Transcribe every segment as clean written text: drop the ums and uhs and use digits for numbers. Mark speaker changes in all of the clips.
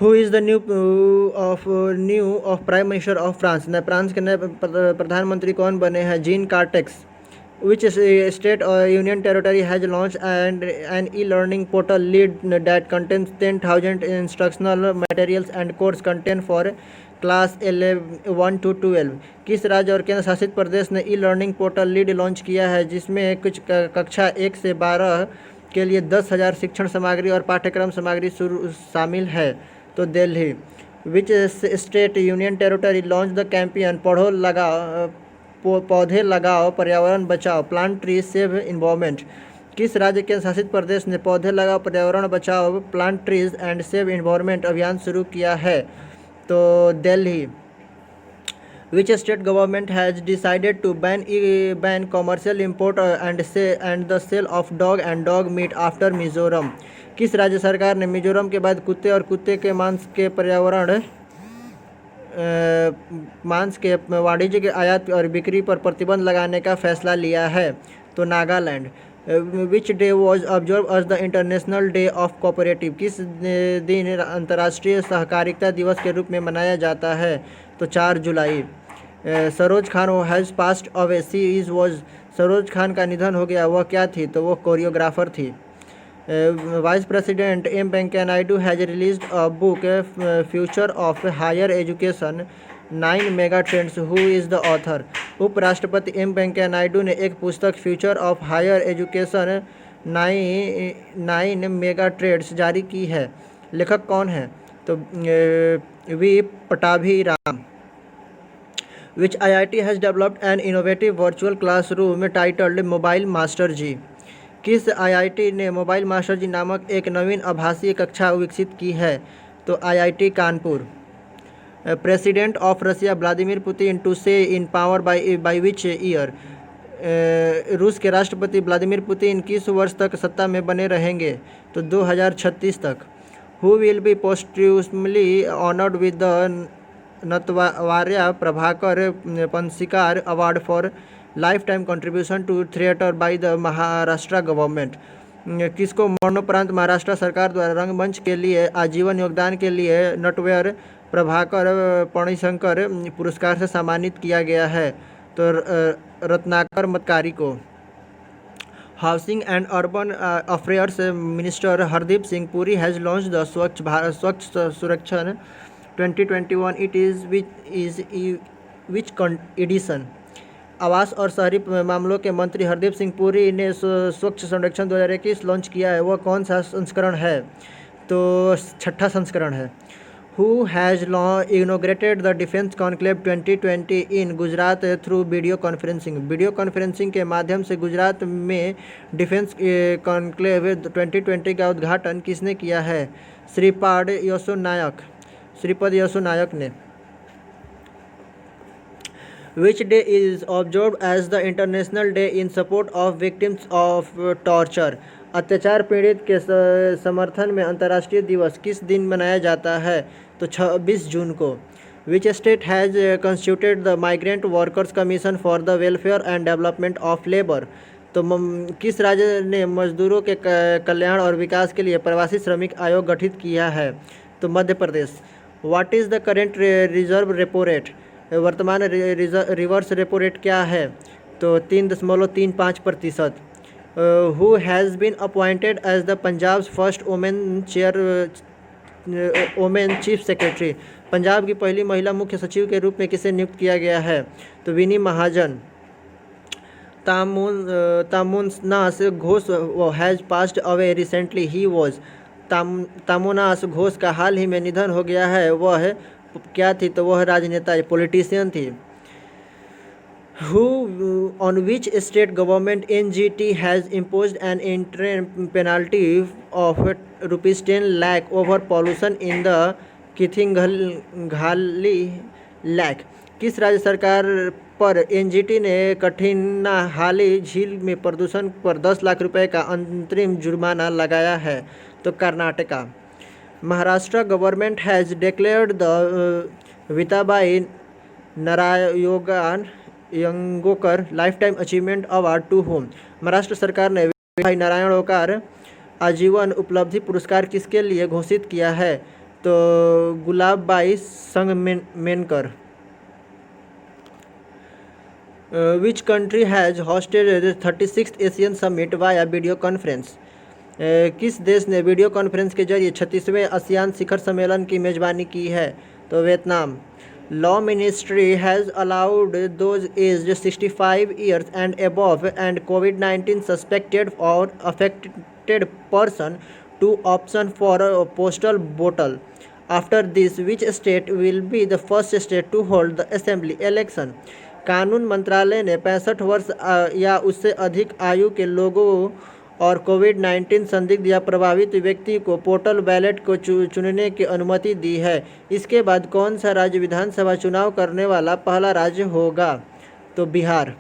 Speaker 1: Who is the new of prime minister of France? न France के नए प्रधानमंत्री कौन बने हैं? Jean Castex. विच स्टेट और union territory has launch and an e learning portal lead that contains 10,000 instructional materials and course content for class 1 to 12? किस राज्य और केंद्र शासित प्रदेश ने ई लर्निंग पोर्टल लीड लॉन्च किया है जिसमें कुछ कक्षा 1 से 12 के लिए 10,000 शिक्षण सामग्री और पाठ्यक्रम सामग्री शामिल है? तो Delhi. Which state union territory launch the campaign पौधे लगाओ पर्यावरण बचाओ प्लांट ट्री सेव इन्वायरमेंट? किस राज्य के शासित प्रदेश ने पौधे लगाओ पर्यावरण बचाओ plant trees and save environment अभियान शुरू किया है? तो Delhi. Which state government has decided to ban commercial import and the sale of dog and dog meat after Mizoram? किस राज्य सरकार ने मिजोरम के बाद कुत्ते और कुत्ते के मांस के वाणिज्यिक आयात और बिक्री पर प्रतिबंध लगाने का फैसला लिया है? तो Nagaland. Which day was observe as the international day of cooperative? किस दिन अंतर्राष्ट्रीय सहकारिता दिवस के रूप में मनाया जाता है? तो 4 जुलाई। Saroj Khan has passed away she is was? Saroj Khan का निधन हो गया, वह क्या थी? तो वो कोरियोग्राफर थी। Vice president M Venkaiah Naidu has released a book future of higher education 9 mega trends. Who is the author? उपराष्ट्रपति एम वेंकैया नायडू ने एक पुस्तक future of higher education 9 mega trends जारी की है। लेखक कौन है? तो V Pattabhi Ram. Which IIT has developed an innovative virtual classroom titled mobile master ji? किस IIT ने मोबाइल मास्टर जी नामक एक नवीन आभासी कक्षा विकसित की है? तो IIT Kanpur. President of Russia Vladimir Putin to say in power by which year? रूस के राष्ट्रपति व्लादिमीर पुतिन किस वर्ष तक सत्ता में बने रहेंगे? तो 2036 तक। Who will be posthumously honoured with the Natavarya Prabhakar Pansikar award for lifetime contribution to theatre by the Maharashtra government? किसको मरणोपरांत महाराष्ट्र सरकार द्वारा रंगमंच के लिए आजीवन योगदान के लिए नटवर प्रभाकर पणिशंकर पुरस्कार से सम्मानित किया गया है? तो रत्नाकर मतकारी को। Housing and urban affairs minister Hardeep Singh Puri has launch the स्वच्छ सुरक्षण 2021. It is which edition? आवास और शहरी मामलों के मंत्री हरदीप सिंह पुरी ने स्वच्छ सर्वेक्षण 2021 लॉन्च किया है। वह कौन सा संस्करण है? तो 6ठा संस्करण है। Who has inaugurated the defence conclave 2020 in Gujarat through video conferencing? Video conferencing के माध्यम से गुजरात में डिफेंस कॉन्क्लेव 2020 का उद्घाटन किसने किया है? श्रीपद यसो नायक ने। Which day is observed as the International Day in support of victims of torture? अत्याचार पीड़ित के समर्थन में अंतर्राष्ट्रीय दिवस किस दिन मनाया जाता है? तो 26 जून को। Which state has constituted the Migrant Workers Commission for the Welfare and Development of Labor? तो किस राज्य ने मजदूरों के कल्याण और विकास के लिए प्रवासी श्रमिक आयोग गठित किया है? तो Madhya Pradesh. What is the current reserve repo rate? वर्तमान रिवर्स रेपो रेट क्या है? तो 3.35%। Who has been appointed as the Punjab first women chief secretary? Punjab की पहली महिला मुख्य सचिव के रूप में किसे नियुक्त किया गया है? तो Vini Mahajan. Tamonash Ghosh has passed away recently. He was? Tamonash Ghosh का हाल ही में निधन हो गया है। वह क्या थी? तो वह राजनेता पॉलिटिशियन थी। On which state government NGT has imposed an interim penalty of ₹10 lakh over pollution in the Kithinghali lake? किस राज्य सरकार पर NGT ने कठिनाहाली झील में प्रदूषण पर 10 लाख रुपए का अंतरिम जुर्माना लगाया है? तो Karnataka. Maharashtra government has declared the Vitabai Narayan Yangokar lifetime achievement award to whom? Maharashtra सरकार ने विताबाई नारायणोकर आजीवन उपलब्धि पुरस्कार किसके लिए घोषित किया है? तो Gulabbai Sangamnerkar. Which country has hosted 36th ASEAN summit via video conference. किस देश ने वीडियो कॉन्फ्रेंस के जरिए 36वें आसियान शिखर सम्मेलन की मेज़बानी की है? तो Vietnam. Law ministry has allowed those aged 65 years and above and COVID-19 suspected और affected person to option for postal vote. After this which state will be the first state to hold the assembly election. कानून मंत्रालय ने 65 वर्ष या उससे अधिक आयु के लोगों और COVID-19 संदिग्ध या प्रभावित व्यक्ति को पोर्टल बैलेट को चुनने की अनुमति दी है। इसके बाद कौन सा राज्य विधानसभा चुनाव करने वाला पहला राज्य होगा? तो Bihar.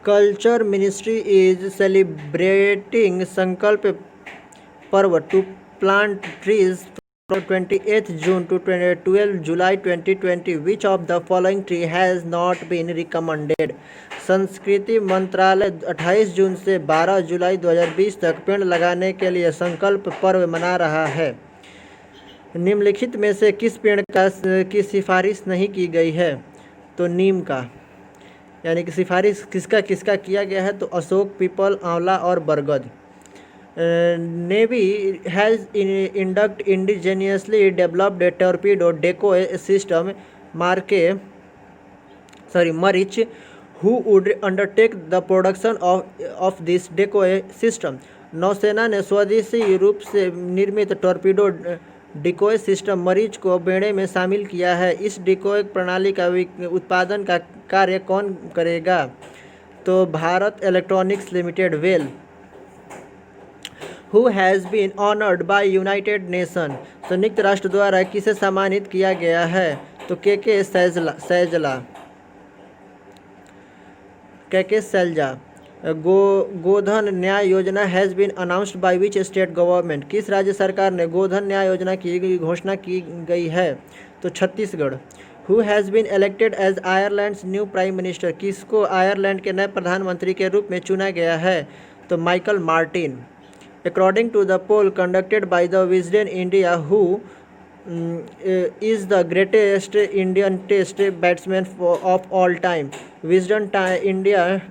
Speaker 1: Culture Ministry is celebrating Sankalp Parv to plant trees from 28th June to 12 July 2020. Which of the following tree has not been recommended? संस्कृति मंत्रालय 28 जून से 12 जुलाई 2020 तक पेड़ लगाने के लिए संकल्प पर्व मना रहा है। निम्नलिखित में से किस पेड़ की सिफारिश नहीं की गई है? तो नीम का। यानी कि सिफारिश किसका किसका किया गया है? तो अशोक, पीपल, आंवला और बरगद। Navy has induct indigenously developed torpedo decoy system Maareech who would undertake the production of this decoy system. नौसेना ने स्वदेशी रूप से निर्मित टॉर्पीडो डिकोय सिस्टम मरीच को बेड़े में शामिल किया है। इस डिकोय प्रणाली का उत्पादन का कार्य कौन करेगा? तो Bharat electronics limited. Well. Who has been honoured by United Nation. संयुक्त राष्ट्र द्वारा किसे सम्मानित किया गया है? तो के Selja. Godhan Nyay Yojana has been announced by which state government. किस राज्य सरकार ने गोधन न्याय योजना की घोषणा की गई है? तो Chhattisgarh. Who has been elected as Ireland's new prime minister. किसको आयरलैंड के नए प्रधानमंत्री के रूप में चुना गया है? तो Michael Martin. According to the poll conducted by the Wisden India who is the greatest Indian test batsman of all time. Wisden India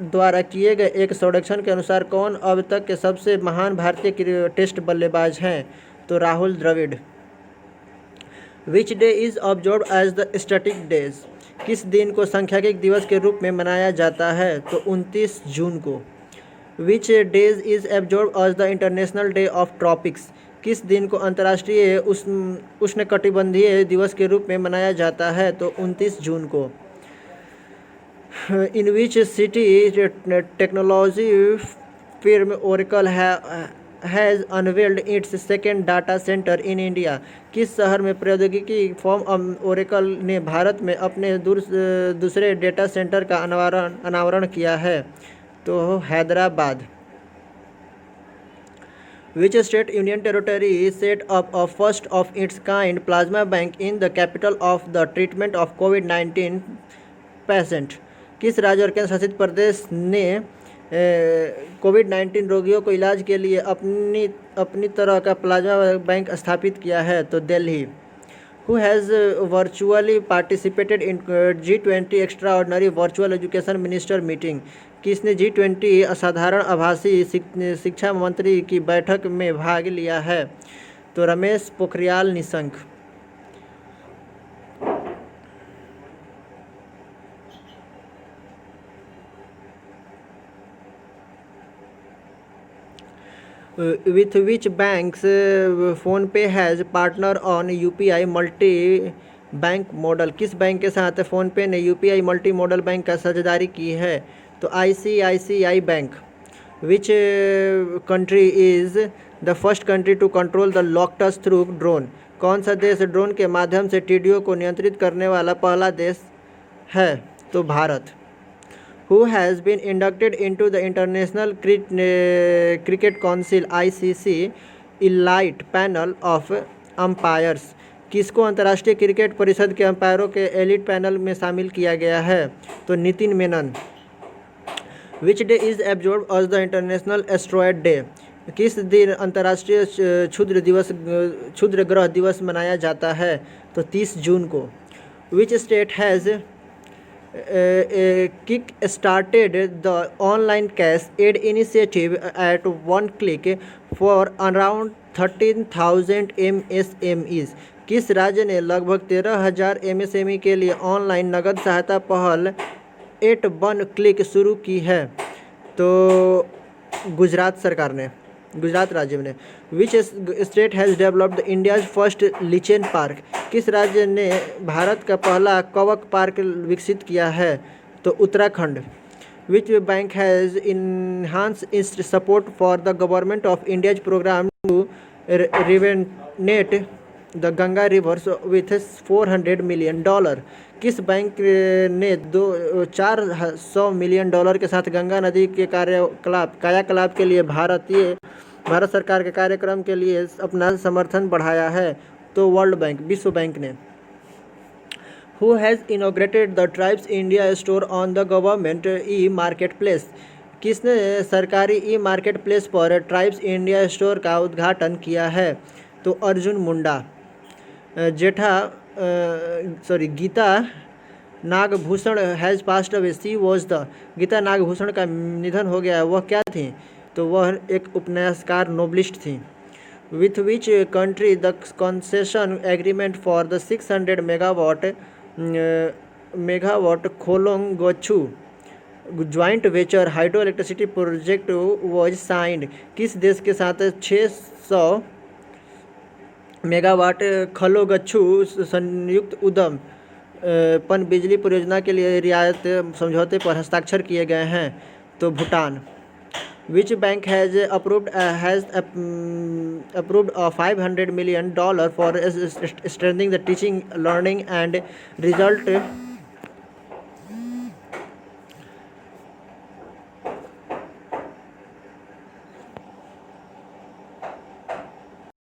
Speaker 1: द्वारा किए गए एक सर्वेक्षण के अनुसार कौन अब तक के सबसे महान भारतीय टेस्ट बल्लेबाज हैं? तो Rahul Dravid. Which day is observe as the static days. किस दिन को सांख्यिकी दिवस के रूप में मनाया जाता है? तो 29 जून को। Which days is observe as the international day of tropics. किस दिन को अंतर्राष्ट्रीय उष्णकटिबंधीय दिवस के रूप में मनाया जाता है? तो 29 जून को। In which city technology firm Oracle has unveiled its second data center in India? किस शहर में प्रौद्योगिकी फर्म ओरेकल ने भारत में अपने दूसरे डेटा सेंटर का अनावरण किया है? तो Hyderabad. Which state union territory set up a first of its kind plasma bank in the capital of the treatment of COVID-19 patient? किस राज्य और केंद्र शासित प्रदेश ने COVID-19 रोगियों को इलाज के लिए अपनी तरह का प्लाज्मा बैंक स्थापित किया है? तो Delhi. Who has virtually participated in G20 extraordinary virtual education minister meeting. किसने G20 असाधारण आभासी शिक्षा मंत्री की बैठक में भाग लिया है? तो Ramesh Pokhriyal Nishank. With which banks PhonePe has partner on UPI multi bank model. किस बैंक के साथ फ़ोनपे ने UPI मल्टी मॉडल बैंक का साझेदारी की है? तो ICICI bank. Which country is the first country to control the locusts through drone. कौन सा देश ड्रोन के माध्यम से टिड्डियों को नियंत्रित करने वाला पहला देश है? तो Bharat. Who has been inducted into the International Cricket Council ICC Elite Panel of Umpires? किसको अंतर्राष्ट्रीय क्रिकेट परिषद के अंपायरों के एलिट पैनल में शामिल किया गया है? तो Nitin Menon. Which day is observe as the international asteroid day? किस दिन अंतर्राष्ट्रीय क्षुद्र ग्रह दिवस मनाया जाता है? तो 30 जून को। Which state has kick started the online cash aid initiative at one click for around 13,000 MSMEs? किस राज्य ने लगभग 13,000 MSME के लिए ऑनलाइन नगद सहायता पहल एट वन क्लिक शुरू की है? तो गुजरात सरकार ने, गुजरात राज्य ने। Which state has developed India's first lichen park? किस राज्य ने भारत का पहला कवक पार्क विकसित किया है? तो Uttarakhand. Which bank has enhance its support for the government of India's programme to rejuvenate the Ganga rivers with $400 million? किस बैंक ने 400 मिलियन डॉलर के साथ गंगा नदी के कायाकल्प के लिए भारत सरकार के कार्यक्रम के लिए अपना समर्थन बढ़ाया है? तो वर्ल्ड बैंक, विश्व बैंक ने। Who has inaugurated the Tribes India store on the government e-marketplace? किसने सरकारी ई मार्केट प्लेस पर ट्राइब्स इंडिया स्टोर का उद्घाटन किया है? तो Arjun Munda. Geeta Nagabhushan has passed away. She was the. Geeta Nagabhushan का निधन हो गया। वह क्या थी? तो वह एक उपन्यासकार, नोबलिस्ट थी। With which country the concession agreement for the 600 megawatt Kholongchhu joint venture hydro electricity project was signed? किस देश के साथ 600 मेगावाट खलोगच्छू संयुक्त उद्यम पन बिजली परियोजना के लिए रियायत समझौते पर हस्ताक्षर किए गए हैं? तो Bhutan. Which bank has approved a $500 million for strengthening the teaching, learning and result